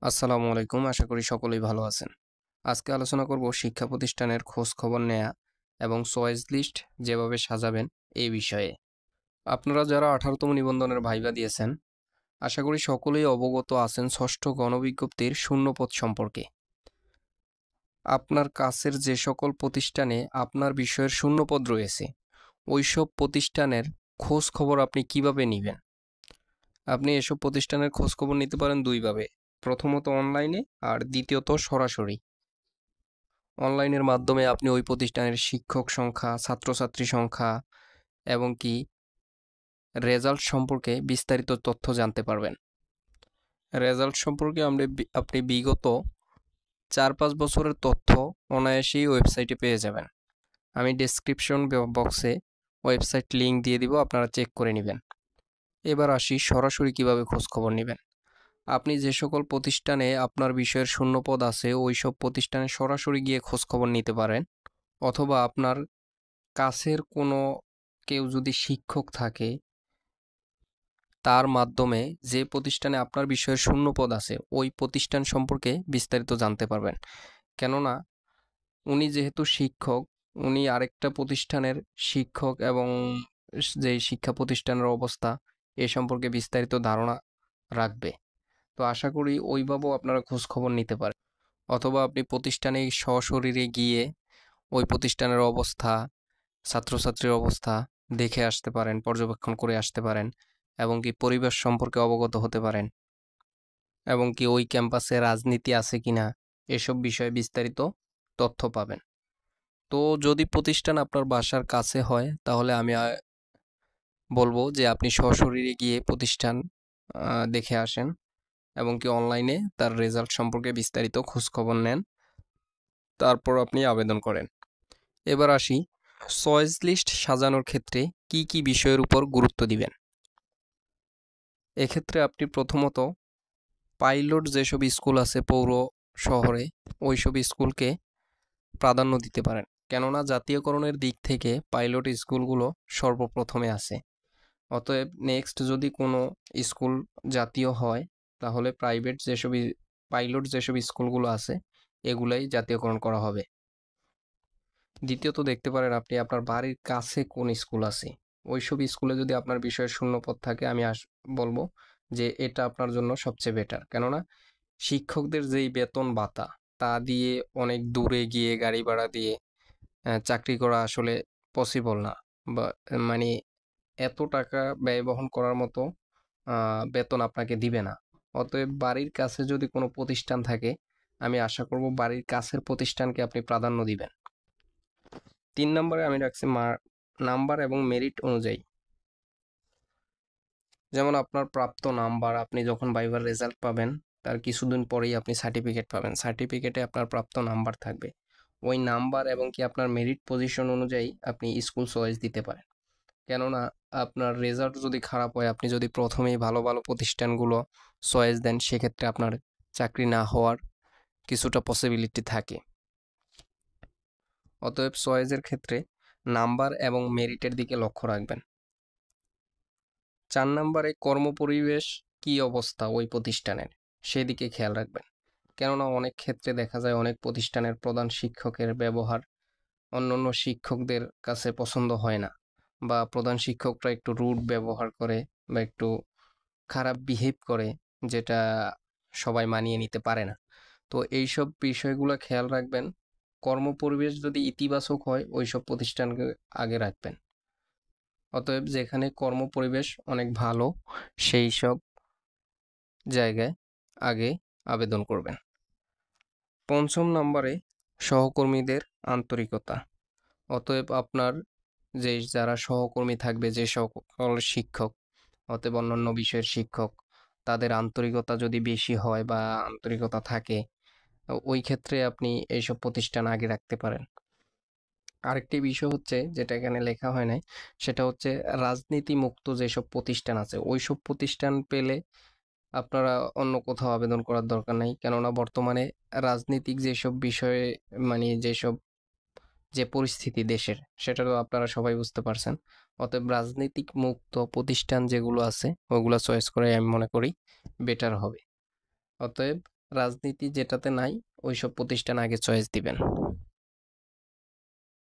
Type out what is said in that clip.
আসসালামু আলাইকুম। আশা করি সকলেই ভালো আছেন। আজকে আলোচনা করব শিক্ষা প্রতিষ্ঠানের খোঁজ খবর নেয়া এবং চয়েস লিস্ট যেভাবে সাজাবেন এই বিষয়ে। আপনারা যারা 18তম নিবন্ধনের ভাইবা দিয়েছেন, আশা করি সকলেই অবগত আছেন ষষ্ঠ গণবিজ্ঞপ্তির শূন্যপদ সম্পর্কে। আপনার কাছের যে সকল প্রতিষ্ঠানে আপনার বিষয়ের শূন্যপদ রয়েছে, ওইসব প্রতিষ্ঠানের খোঁজ খবর আপনি কিভাবে নিবেন? আপনি এসব প্রতিষ্ঠানের খোঁজ খবর নিতে পারেন দুইভাবে। প্রথমত অনলাইনে আর দ্বিতীয়ত সরাসরি। অনলাইনের মাধ্যমে আপনি ওই প্রতিষ্ঠানের শিক্ষক সংখ্যা, ছাত্রছাত্রী সংখ্যা এবং কি রেজাল্ট সম্পর্কে বিস্তারিত তথ্য জানতে পারবেন। রেজাল্ট সম্পর্কে আপনি বিগত 4-5 বছরের তথ্য অনায়াসেই ওয়েবসাইটে পেয়ে যাবেন। আমি ডেসক্রিপশন বক্সে ওয়েবসাইট লিংক দিয়ে দিব, আপনারা চেক করে নেবেন। এবার আসি সরাসরি কিভাবে খোঁজখবর নেবেন। আপনি যে সকল প্রতিষ্ঠানে আপনার বিষয়ের শূন্যপদ আছে ওই সব প্রতিষ্ঠানে সরাসরি গিয়ে খোঁজখবর নিতে পারেন, অথবা আপনার কাছের কোনো কেউ যদি শিক্ষক থাকে তার মাধ্যমে যে প্রতিষ্ঠানে আপনার বিষয়ের শূন্যপদ আছে ওই প্রতিষ্ঠান সম্পর্কে বিস্তারিত জানতে পারবেন। কেননা উনি যেহেতু শিক্ষক, উনি আরেকটা প্রতিষ্ঠানের শিক্ষক এবং যেই শিক্ষা প্রতিষ্ঠানের অবস্থা এ সম্পর্কে বিস্তারিত ধারণা রাখবে। তো আশা করি ওইভাবেও আপনারা খোঁজ খবর নিতে পারেন, অথবা আপনি প্রতিষ্ঠানে সশরীরে গিয়ে ওই প্রতিষ্ঠানের অবস্থা, ছাত্রছাত্রীর অবস্থা দেখে আসতে পারেন, পর্যবেক্ষণ করে আসতে পারেন এবং কি পরিবেশ সম্পর্কে অবগত হতে পারেন এবং কি ওই ক্যাম্পাসে রাজনীতি আছে কিনা এসব বিষয়ে বিস্তারিত তথ্য পাবেন। তো যদি প্রতিষ্ঠান আপনার বাসার কাছে হয় তাহলে আমি বলবো যে আপনি সশরীরে গিয়ে প্রতিষ্ঠান দেখে আসেন এবং কি অনলাইনে তার রেজাল্ট সম্পর্কে বিস্তারিত খোঁজখবর নেন, তারপর আপনি আবেদন করেন। এবার আসি চয়েস লিস্ট সাজানোর ক্ষেত্রে কি কি বিষয়ের উপর গুরুত্ব দিবেন। এক্ষেত্রে আপনি প্রথমত পাইলট যেসব স্কুল আছে পৌর শহরে ওইসব স্কুলকে প্রাধান্য দিতে পারেন, কেননা জাতীয়করণের দিক থেকে পাইলট স্কুলগুলো সর্বপ্রথমে আছে। অতএব নেক্সট যদি কোনো স্কুল জাতীয় হয় তাহলে পাইলট যেসব স্কুলগুলো আছে এগুলাই জাতীয়করণ করা হবে। দ্বিতীয়ত দেখতে পারেন আপনি আপনার বাড়ির কাছে কোন স্কুল আছে, ওইসব স্কুলে যদি আপনার বিষয়ের শূন্যপদ থাকে আমি বলবো যে এটা আপনার জন্য সবচেয়ে বেটার। কেননা শিক্ষকদের যেই বেতন ভাতা তা দিয়ে অনেক দূরে গিয়ে গাড়ি ভাড়া দিয়ে চাকরি করা আসলে পসিবল না, বা মানে এত টাকা ব্যয় বহন করার মতো বেতন আপনাকে দিবে না। অতএব বাড়ির কাছে যদি কোনো প্রতিষ্ঠান থাকে আমি আশা করব বাড়ির কাছের প্রতিষ্ঠানকে আপনি প্রাধান্য দিবেন। 3 নম্বরে আমি রাখছি নাম্বার এবং মেরিট অনুযায়ী। যেমন আপনার প্রাপ্ত নাম্বার, আপনি যখন ভাইবার রেজাল্ট পাবেন তার কিছুদিন পরেই আপনি সার্টিফিকেট পাবেন, সার্টিফিকেটে আপনার প্রাপ্ত নাম্বার থাকবে। ওই নাম্বার এবং কি আপনার মেরিট পজিশন অনুযায়ী আপনি স্কুল চয়েস দিতে পারেন। কেননা আপনার রেজাল্ট যদি খারাপ হয়, আপনি যদি প্রথমেই ভালো ভালো প্রতিষ্ঠানগুলো চয়েস দেন সেক্ষেত্রে আপনার চাকরি না হওয়ার কিছুটা পসিবিলিটি থাকে। অতএব চয়েসের ক্ষেত্রে নাম্বার এবং মেরিটের দিকে লক্ষ্য রাখবেন। 4 নম্বরে কর্মপরিবেশ কি অবস্থা ওই প্রতিষ্ঠানের সেদিকে খেয়াল রাখবেন। কেননা অনেক ক্ষেত্রে দেখা যায় অনেক প্রতিষ্ঠানের প্রধান শিক্ষকের ব্যবহার অন্যান্য শিক্ষকদের কাছে পছন্দ হয় না, বা প্রধান শিক্ষকরা একটু রুড ব্যবহার করে বা একটু খারাপ বিহেভ করে, যেটা সবাই মানিয়ে নিতে পারে না। তো এইসব বিষয়গুলো খেয়াল রাখবেন। কর্মপরিবেশ যদি ইতিবাচক হয় ওইসব প্রতিষ্ঠানকে আগে রাখবেন। অতএব যেখানে কর্মপরিবেশ অনেক ভালো সেই সব জায়গায় আগে আবেদন করবেন। 5 নম্বরে সহকর্মীদের আন্তরিকতা। অতএব আপনার যারা সহকর্মী থাকবে, যে সকল শিক্ষক, অতএব অন্যান্য বিষয়ের শিক্ষক, তাদের আন্তরিকতা যদি বেশি হয় বা আন্তরিকতা থাকে ওই ক্ষেত্রে আপনি এইসব প্রতিষ্ঠান আগে রাখতে পারেন। আরেকটি বিষয় হচ্ছে যেটা এখানে লেখা হয় নাই, সেটা হচ্ছে রাজনীতি মুক্ত যেসব প্রতিষ্ঠান আছে ওইসব প্রতিষ্ঠান পেলে আপনারা অন্য কোথাও আবেদন করার দরকার নাই। কেননা বর্তমানে রাজনীতিক যেসব বিষয়ে যে পরিস্থিতি দেশের সেটা তো আপনারা সবাই বুঝতে পারছেন। অতএব রাজনীতিক মুক্ত প্রতিষ্ঠান যেগুলো আছে ওগুলো চয়েস করে আমি মনে করি বেটার হবে। অতএব রাজনীতি যেটাতে নাই ওইসব প্রতিষ্ঠান আগে চয়েস দিবেন।